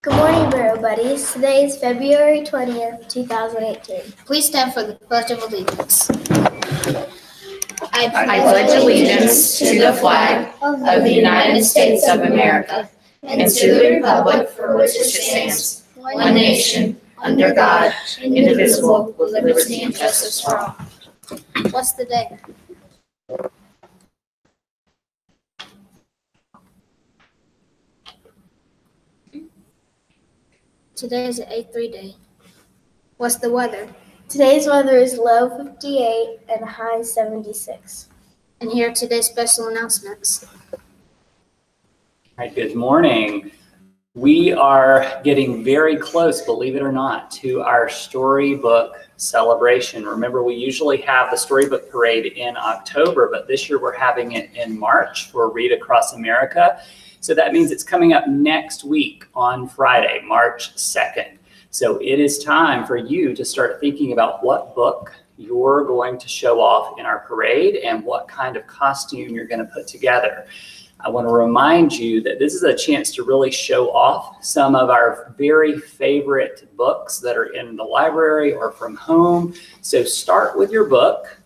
Good morning, Barrow Buddies. Today is February 20th, 2018. Please stand for the Pledge of Allegiance. I pledge allegiance to the flag of the United States of America and to the republic for which it stands, one nation, under God, indivisible, with liberty and justice for all. What's the day? Today is an 8-3 day. What's the weather? Today's weather is low 58 and high 76. And here are today's special announcements. All right, good morning. We are getting very close, believe it or not, to our storybook celebration. Remember, we usually have the storybook parade in October, but this year we're having it in March for Read Across America. So that means it's coming up next week on Friday, March 2nd. So it is time for you to start thinking about what book you're going to show off in our parade and what kind of costume you're going to put together. I want to remind you that this is a chance to really show off some of our very favorite books that are in the library or from home. So start with your book.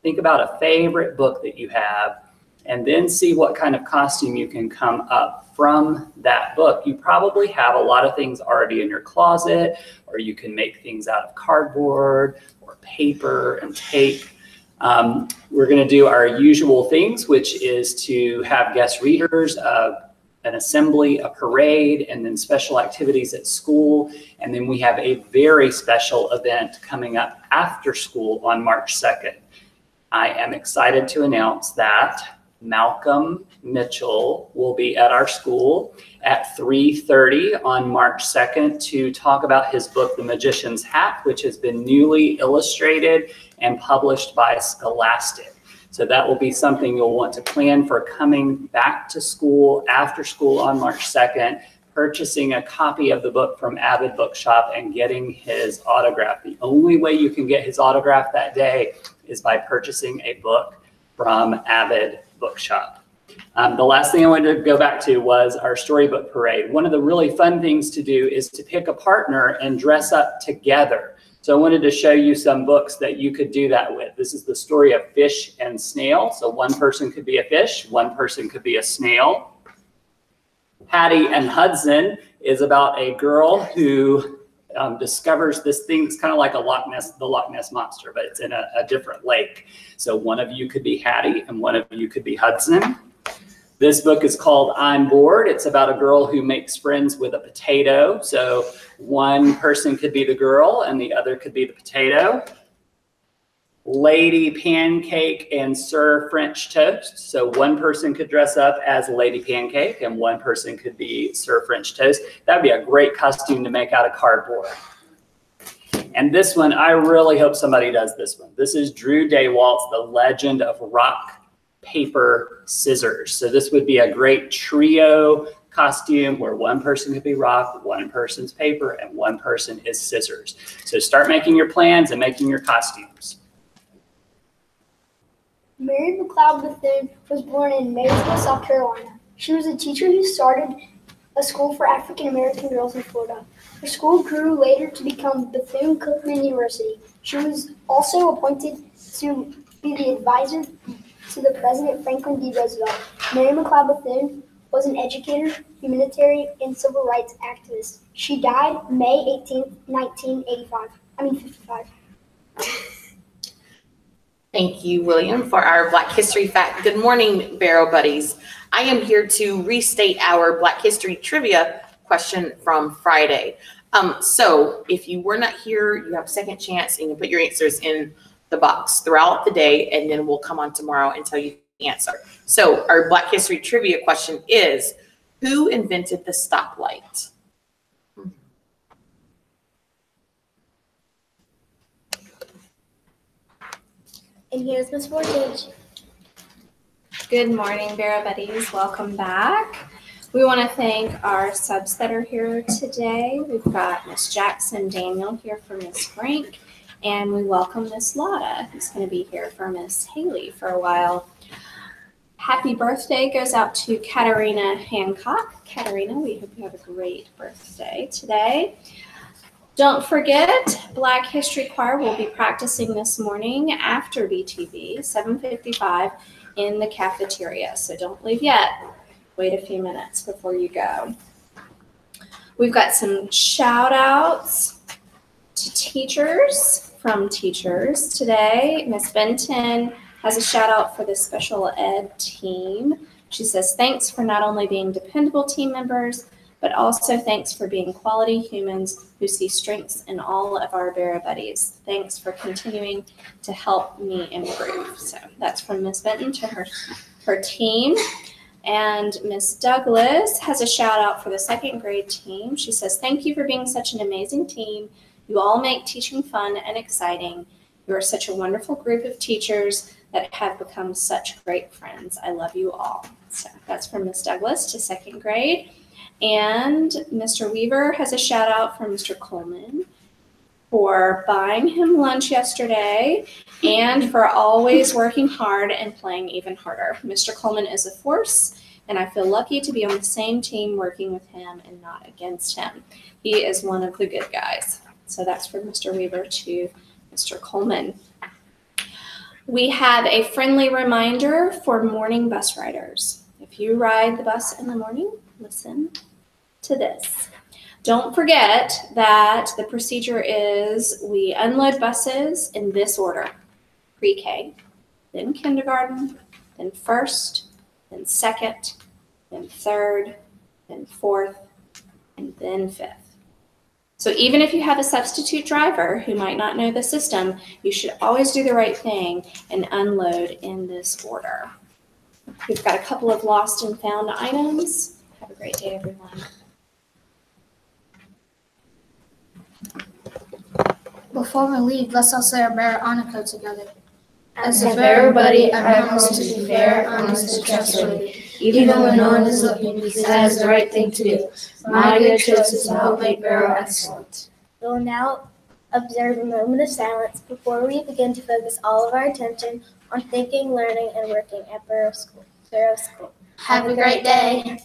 Think about a favorite book that you have, and then see what kind of costume you can come up from that book. You probably have a lot of things already in your closet, or you can make things out of cardboard or paper and tape. We're going to do our usual things, which is to have guest readers, an assembly, a parade, and then special activities at school. And then we have a very special event coming up after school on March 2nd. I am excited to announce that Malcolm Mitchell will be at our school at 3:30 on March 2nd to talk about his book, The Magician's Hat, which has been newly illustrated and published by Scholastic. So that will be something you'll want to plan for coming back to school after school on March 2nd, purchasing a copy of the book from Avid Bookshop and getting his autograph. The only way you can get his autograph that day is by purchasing a book from Avid Bookshop. The last thing I wanted to go back to was our storybook parade. One of the really fun things to do is to pick a partner and dress up together. So I wanted to show you some books that you could do that with. This is the story of Fish and Snail. So one person could be a fish, one person could be a snail. Hattie and Hudson is about a girl who discovers this thing that's kind of like the Loch Ness Monster, but it's in a different lake. So one of you could be Hattie and one of you could be Hudson. This book is called I'm Bored. It's about a girl who makes friends with a potato. So one person could be the girl and the other could be the potato. Lady Pancake and Sir French Toast. So one person could dress up as Lady Pancake and one person could be Sir French Toast. That'd be a great costume to make out of cardboard. And this one, I really hope somebody does this one. This is Drew Daywalt's The Legend of Rock, Paper, Scissors. So this would be a great trio costume where one person could be rock, one person's paper, and one person is scissors. So start making your plans and making your costumes. Mary McLeod Bethune was born in Marysville, South Carolina. She was a teacher who started a school for African American girls in Florida. Her school grew later to become Bethune-Cookman University. She was also appointed to be the advisor to the President Franklin D. Roosevelt. Mary McLeod Bethune was an educator, humanitarian, and civil rights activist. She died May 18, 1955. Thank you, William, for our Black History Fact. Good morning, Barrow Buddies. I am here to restate our Black History Trivia question from Friday. So if you were not here, you have a second chance and you can put your answers in the box throughout the day, and then we'll come on tomorrow and tell you the answer. So our Black History Trivia question is, who invented the stoplight? And here's Miss Vortage. Good morning, Barrow Buddies. Welcome back. We want to thank our subs that are here today. We've got Miss Jackson Daniel here for Miss Frank, and we welcome Miss Lotta, who's going to be here for Miss Haley for a while. Happy birthday goes out to Katarina Hancock. Katarina, we hope you have a great birthday today. Don't forget, Black History Choir will be practicing this morning after BTV, 7:55 in the cafeteria. So don't leave yet. Wait a few minutes before you go. We've got some shout outs to teachers from teachers today. Miss Benton has a shout out for the special ed team. She says, thanks for not only being dependable team members, but also thanks for being quality humans who see strengths in all of our Barra buddies. Thanks for continuing to help me improve. So that's from Miss Benton to her team. And Miss Douglas has a shout out for the second grade team. She says, thank you for being such an amazing team. You all make teaching fun and exciting. You are such a wonderful group of teachers that have become such great friends. I love you all. So that's from Miss Douglas to second grade. And Mr. Weaver has a shout out from Mr. Coleman for buying him lunch yesterday and for always working hard and playing even harder. Mr. Coleman is a force, and I feel lucky to be on the same team working with him and not against him. He is one of the good guys. So that's from Mr. Weaver to Mr. Coleman. We have a friendly reminder for morning bus riders. If you ride the bus in the morning, listen to this. Don't forget that the procedure is we unload buses in this order: pre-K, then kindergarten, then first, then second, then third, then fourth, and then fifth. So even if you have a substitute driver who might not know the system, you should always do the right thing and unload in this order. We've got a couple of lost and found items. Have a great day, everyone. Before we leave, let's all say our Barra Honor Code together. As a Barra buddy, I promise to be fair, honest, and trustworthy, even when no one is looking, because that is the right thing to do. My good choices will help make Barra excellent. We will now observe a moment of silence before we begin to focus all of our attention on thinking, learning, and working at Barrow School. Have a great day.